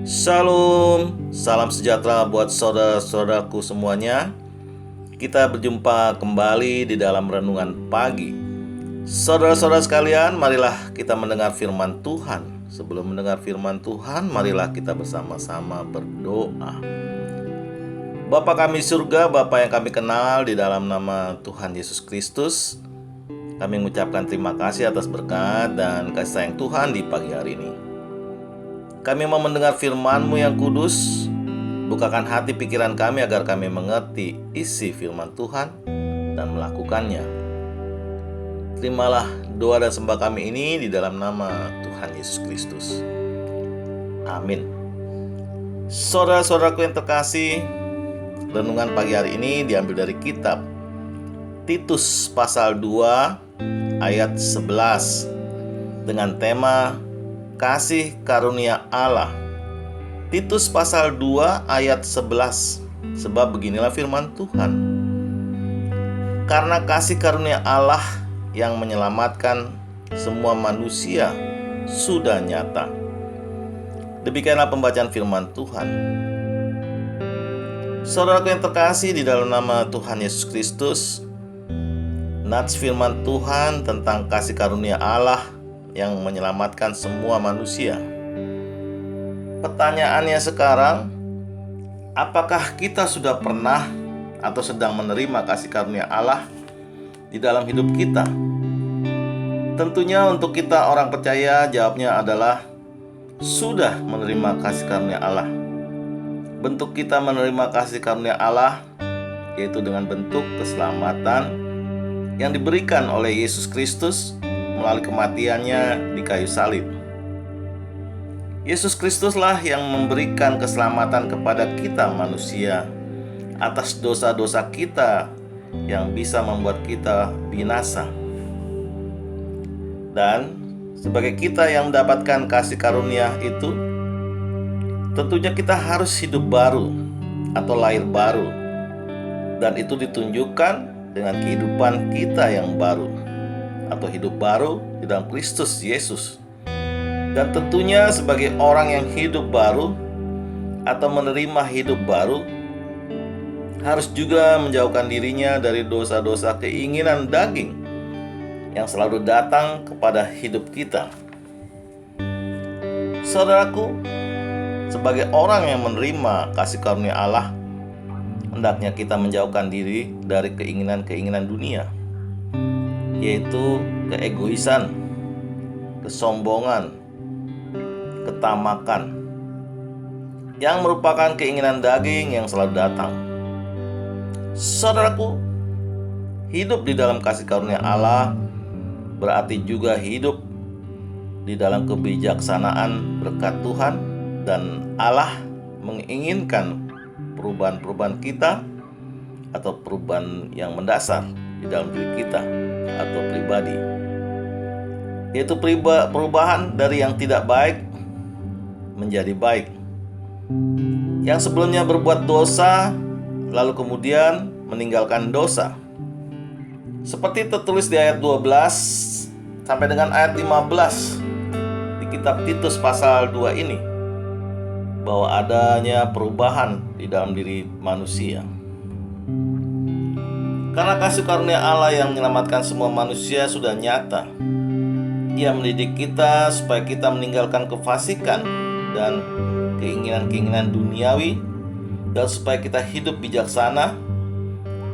Shalom, salam sejahtera buat saudara-saudaraku semuanya. Kita berjumpa kembali di dalam renungan pagi. Saudara-saudara sekalian, marilah kita mendengar firman Tuhan. Sebelum mendengar firman Tuhan, marilah kita bersama-sama berdoa. Bapa kami surga, Bapa yang kami kenal, di dalam nama Tuhan Yesus Kristus, kami mengucapkan terima kasih atas berkat dan kasih sayang Tuhan di pagi hari ini. Kami mau mendengar firman-Mu yang kudus. Bukakan hati pikiran kami agar kami mengerti isi firman Tuhan dan melakukannya. Terimalah doa dan sembah kami ini di dalam nama Tuhan Yesus Kristus. Amin. Saudara-saudaraku yang terkasih, renungan pagi hari ini diambil dari kitab Titus pasal 2 ayat 11 dengan tema kasih karunia Allah. Titus pasal 2 ayat 11. Sebab beginilah firman Tuhan. Karena kasih karunia Allah yang menyelamatkan semua manusia sudah nyata. Demikianlah pembacaan firman Tuhan. Saudaraku yang terkasih di dalam nama Tuhan Yesus Kristus, nats firman Tuhan tentang kasih karunia Allah yang menyelamatkan semua manusia. Pertanyaannya sekarang, apakah kita sudah pernah atau sedang menerima kasih karunia Allah di dalam hidup kita? Tentunya untuk kita orang percaya, jawabnya adalah sudah menerima kasih karunia Allah. Bentuk kita menerima kasih karunia Allah yaitu dengan bentuk keselamatan yang diberikan oleh Yesus Kristus melalui kematiannya di kayu salib. Yesus Kristuslah yang memberikan keselamatan kepada kita manusia atas dosa-dosa kita yang bisa membuat kita binasa. Dan sebagai kita yang mendapatkan kasih karunia itu, tentunya kita harus hidup baru atau lahir baru. Dan itu ditunjukkan dengan kehidupan kita yang baru atau hidup baru di dalam Kristus Yesus. Dan tentunya sebagai orang yang hidup baru atau menerima hidup baru, harus juga menjauhkan dirinya dari dosa-dosa keinginan daging yang selalu datang kepada hidup kita. Saudaraku, sebagai orang yang menerima kasih karunia Allah, hendaknya kita menjauhkan diri dari keinginan-keinginan dunia, yaitu keegoisan, kesombongan, ketamakan, yang merupakan keinginan daging yang selalu datang. Saudaraku, hidup di dalam kasih karunia Allah berarti juga hidup di dalam kebijaksanaan berkat Tuhan, dan Allah menginginkan perubahan-perubahan kita atau perubahan yang mendasar di dalam diri kita atau pribadi, yaitu perubahan dari yang tidak baik menjadi baik. Yang sebelumnya berbuat dosa lalu kemudian meninggalkan dosa, seperti tertulis di ayat 12 sampai dengan ayat 15 di kitab Titus pasal 2 ini, bahwa adanya perubahan di dalam diri manusia. Karena kasih karunia Allah yang menyelamatkan semua manusia sudah nyata. Ia mendidik kita supaya kita meninggalkan kefasikan dan keinginan-keinginan duniawi, dan supaya kita hidup bijaksana,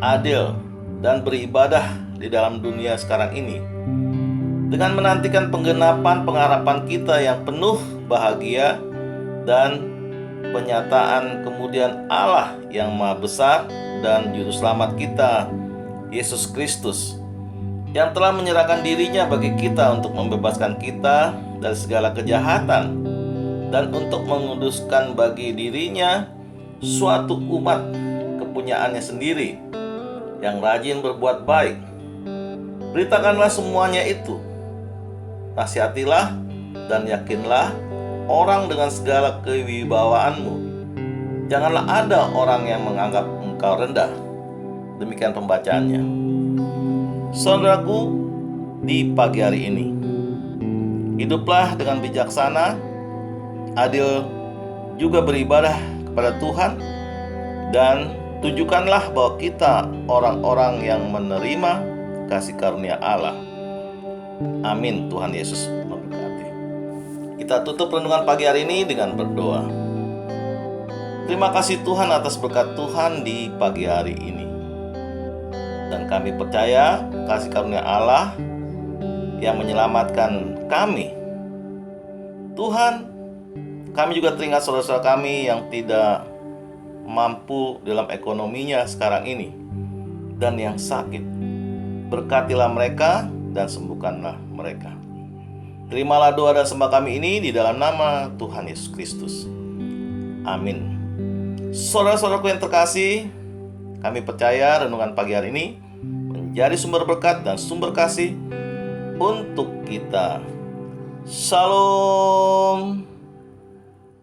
adil, dan beribadah di dalam dunia sekarang ini, dengan menantikan penggenapan pengharapan kita yang penuh bahagia dan penyataan kemudian Allah yang Maha Besar dan Juru Selamat kita, Yesus Kristus, yang telah menyerahkan dirinya bagi kita untuk membebaskan kita dari segala kejahatan dan untuk menguduskan bagi dirinya suatu umat kepunyaannya sendiri yang rajin berbuat baik. Beritakanlah semuanya itu, nasihatilah dan yakinlah orang dengan segala kewibawaanmu. Janganlah ada orang yang menganggap engkau rendah. Demikian pembacaannya. Saudaraku, di pagi hari ini Hiduplah dengan bijaksana, adil, juga beribadah kepada Tuhan, dan tunjukkanlah bahwa kita orang-orang yang menerima kasih karunia Allah. Amin. Tuhan Yesus memberkati. Kita tutup renungan pagi hari ini dengan berdoa. Terima kasih Tuhan atas berkat Tuhan di pagi hari ini. Dan kami percaya kasih karunia Allah yang menyelamatkan kami. Tuhan, kami juga teringat saudara-saudara kami yang tidak mampu dalam ekonominya sekarang ini dan yang sakit. Berkatilah mereka dan sembuhkanlah mereka. Terimalah doa dan sembah kami ini di dalam nama Tuhan Yesus Kristus. Amin. Saudara-saudaraku yang terkasih, kami percaya renungan pagi hari ini menjadi sumber berkat dan sumber kasih untuk kita. Shalom.